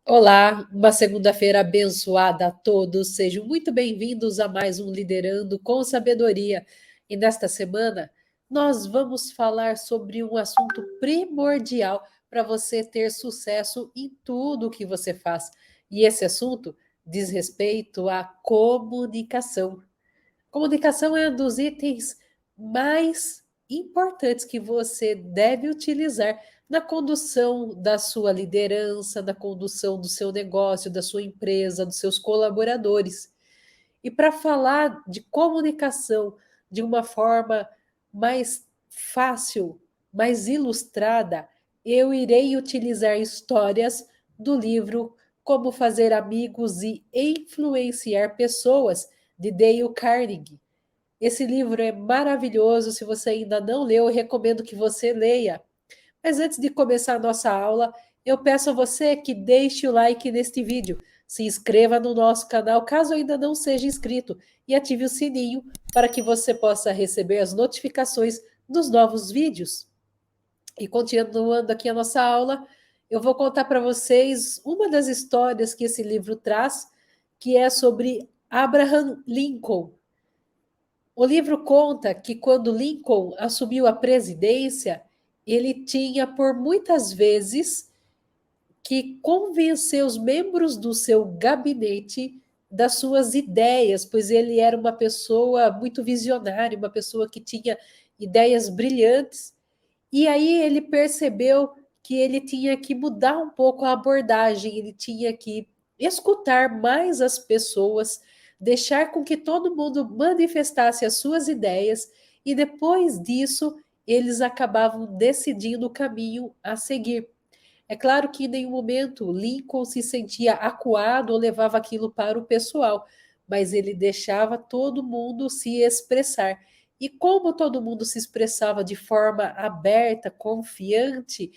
Olá, uma segunda-feira abençoada a todos. Sejam muito bem-vindos a mais um Liderando com Sabedoria. E nesta semana, nós vamos falar sobre um assunto primordial para você ter sucesso em tudo o que você faz. E esse assunto diz respeito à comunicação. Comunicação é um dos itens mais importantes que você deve utilizar na condução da sua liderança, na condução do seu negócio, da sua empresa, dos seus colaboradores. E para falar de comunicação de uma forma mais fácil, mais ilustrada, eu irei utilizar histórias do livro Como Fazer Amigos e Influenciar Pessoas, de Dale Carnegie. Esse livro é maravilhoso. Se você ainda não leu, eu recomendo que você leia. Mas antes de começar a nossa aula, eu peço a você que deixe o like neste vídeo, se inscreva no nosso canal caso ainda não seja inscrito e ative o sininho para que você possa receber as notificações dos novos vídeos. E continuando aqui a nossa aula, eu vou contar para vocês uma das histórias que esse livro traz, que é sobre Abraham Lincoln. O livro conta que quando Lincoln assumiu a presidência, ele tinha por muitas vezes que convencer os membros do seu gabinete das suas ideias, pois ele era uma pessoa muito visionária, uma pessoa que tinha ideias brilhantes. E aí ele percebeu que ele tinha que mudar um pouco a abordagem, ele tinha que escutar mais as pessoas, deixar com que todo mundo manifestasse as suas ideias, e depois disso eles acabavam decidindo o caminho a seguir. É claro que em nenhum momento Lincoln se sentia acuado ou levava aquilo para o pessoal, mas ele deixava todo mundo se expressar. E como todo mundo se expressava de forma aberta, confiante,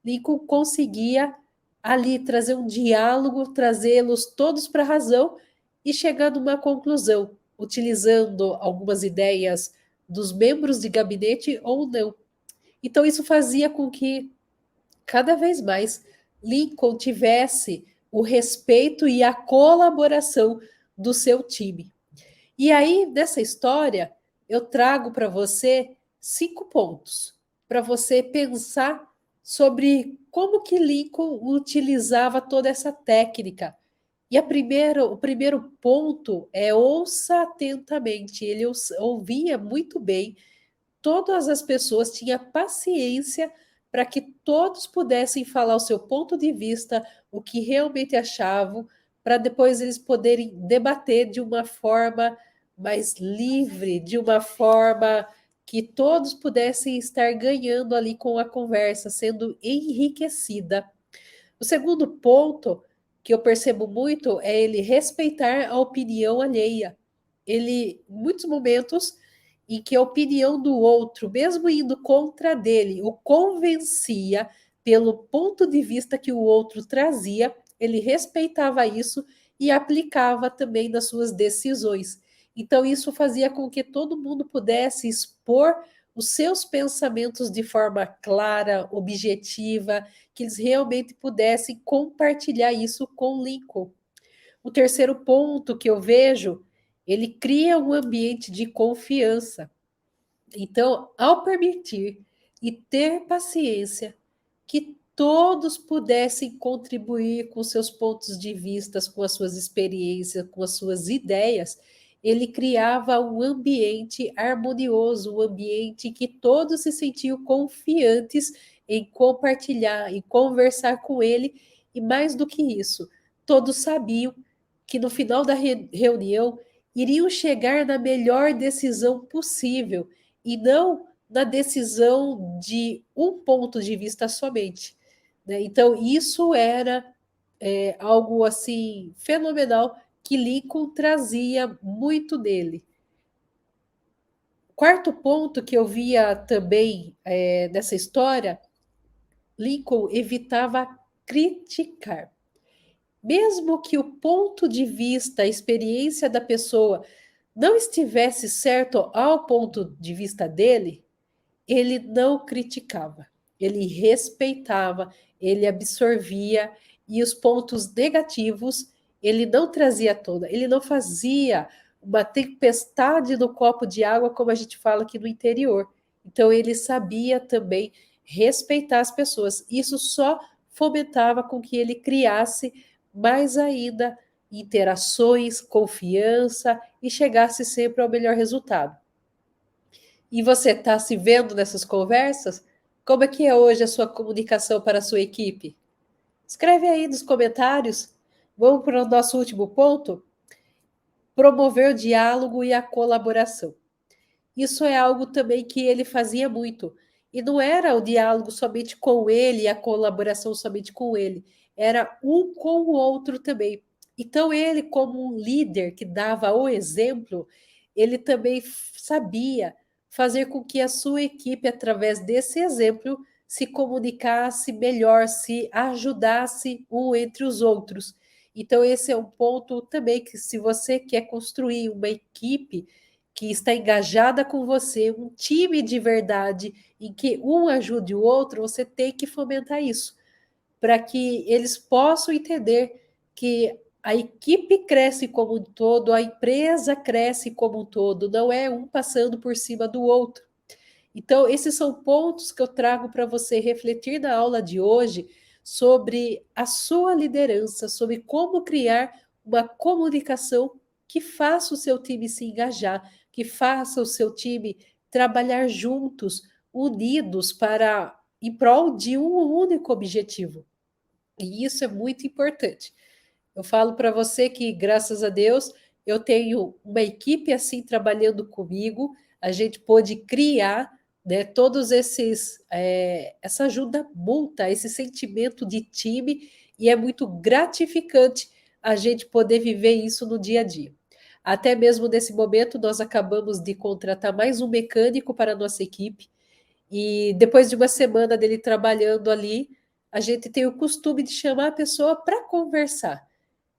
Lincoln conseguia ali trazer um diálogo, trazê-los todos para a razão e chegar numa conclusão, utilizando algumas ideias dos membros de gabinete ou não. Então, isso fazia com que cada vez mais Lincoln tivesse o respeito e a colaboração do seu time. E aí, nessa história, eu trago para você 5 pontos para você pensar sobre como que Lincoln utilizava toda essa técnica. E o primeiro ponto é ouça atentamente. Ele ouvia muito bem todas as pessoas, tinha paciência para que todos pudessem falar o seu ponto de vista, o que realmente achavam, para depois eles poderem debater de uma forma mais livre, de uma forma que todos pudessem estar ganhando ali com a conversa, sendo enriquecida. O segundo ponto que eu percebo muito é ele respeitar a opinião alheia. Ele, em muitos momentos, em que a opinião do outro, mesmo indo contra dele, o convencia pelo ponto de vista que o outro trazia, ele respeitava isso e aplicava também nas suas decisões. Então, isso fazia com que todo mundo pudesse expor os seus pensamentos de forma clara, objetiva, que eles realmente pudessem compartilhar isso com Lincoln. O terceiro ponto que eu vejo, ele cria um ambiente de confiança. Então, ao permitir e ter paciência que todos pudessem contribuir com seus pontos de vista, com as suas experiências, com as suas ideias, ele criava um ambiente harmonioso, um ambiente em que todos se sentiam confiantes em compartilhar, em conversar com ele, e mais do que isso, todos sabiam que no final da reunião iriam chegar na melhor decisão possível e não na decisão de um ponto de vista somente. Né? Então, isso era algo assim fenomenal que Lincoln trazia muito dele. Quarto ponto que eu via também nessa história, Lincoln evitava criticar. Mesmo que o ponto de vista, a experiência da pessoa não estivesse certo ao ponto de vista dele, ele não criticava, ele respeitava, ele absorvia e os pontos negativos ele não trazia à tona, ele não fazia uma tempestade no copo de água, como a gente fala aqui no interior. Então, ele sabia também respeitar as pessoas. Isso só fomentava com que ele criasse mais ainda interações, confiança e chegasse sempre ao melhor resultado. E você está se vendo nessas conversas? Como é que é hoje a sua comunicação para a sua equipe? Escreve aí nos comentários. Vamos para o nosso último ponto? Promover o diálogo e a colaboração. Isso é algo também que ele fazia muito. E não era o diálogo somente com ele, a colaboração somente com ele. Era um com o outro também. Então, ele, como um líder que dava o exemplo, ele também sabia fazer com que a sua equipe, através desse exemplo, se comunicasse melhor, se ajudasse um entre os outros. Então, esse é um ponto também que, se você quer construir uma equipe que está engajada com você, um time de verdade, em que um ajude o outro, você tem que fomentar isso, para que eles possam entender que a equipe cresce como um todo, a empresa cresce como um todo, não é um passando por cima do outro. Então, esses são pontos que eu trago para você refletir na aula de hoje sobre a sua liderança, sobre como criar uma comunicação que faça o seu time se engajar, que faça o seu time trabalhar juntos, unidos para em prol de um único objetivo. E isso é muito importante. Eu falo para você que, graças a Deus, eu tenho uma equipe assim trabalhando comigo. A gente pôde criar, né, todos esses, essa ajuda mútua, esse sentimento de time, e é muito gratificante a gente poder viver isso no dia a dia. Até mesmo nesse momento, nós acabamos de contratar mais um mecânico para a nossa equipe, e depois de uma semana dele trabalhando ali, a gente tem o costume de chamar a pessoa para conversar.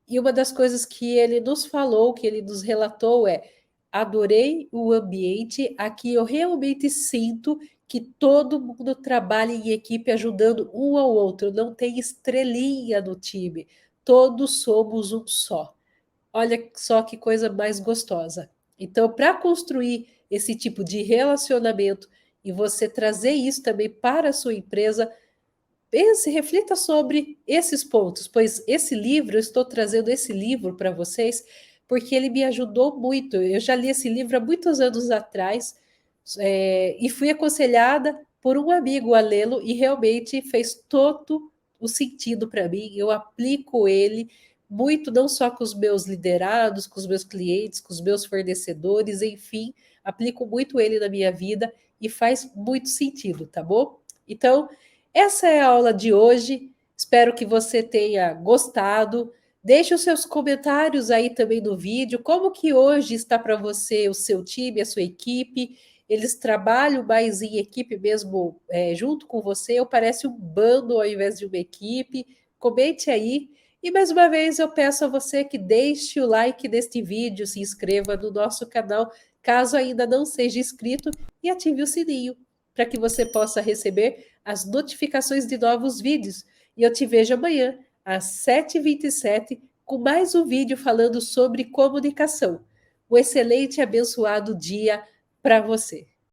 E uma das coisas que ele nos falou, que ele nos relatou é: adorei o ambiente, aqui eu realmente sinto que todo mundo trabalha em equipe ajudando um ao outro, não tem estrelinha no time, todos somos um só. Olha só que coisa mais gostosa. Então, para construir esse tipo de relacionamento e você trazer isso também para a sua empresa, pense, reflita sobre esses pontos, pois esse livro, eu estou trazendo esse livro para vocês, porque ele me ajudou muito. Eu já li esse livro há muitos anos atrás, e fui aconselhada por um amigo a lê-lo, e realmente fez todo o sentido para mim. Eu aplico ele muito, não só com os meus liderados, com os meus clientes, com os meus fornecedores, enfim, aplico muito ele na minha vida e faz muito sentido, tá bom? Então, essa é a aula de hoje. Espero que você tenha gostado. Deixe os seus comentários aí também no vídeo. Como que hoje está para você o seu time, a sua equipe? Eles trabalham mais em equipe mesmo, junto com você, ou parece um bando ao invés de uma equipe? Comente aí. E mais uma vez eu peço a você que deixe o like neste vídeo, se inscreva no nosso canal, caso ainda não seja inscrito, e ative o sininho, para que você possa receber as notificações de novos vídeos. E eu te vejo amanhã, às 7h27, com mais um vídeo falando sobre comunicação. Um excelente e abençoado dia para você.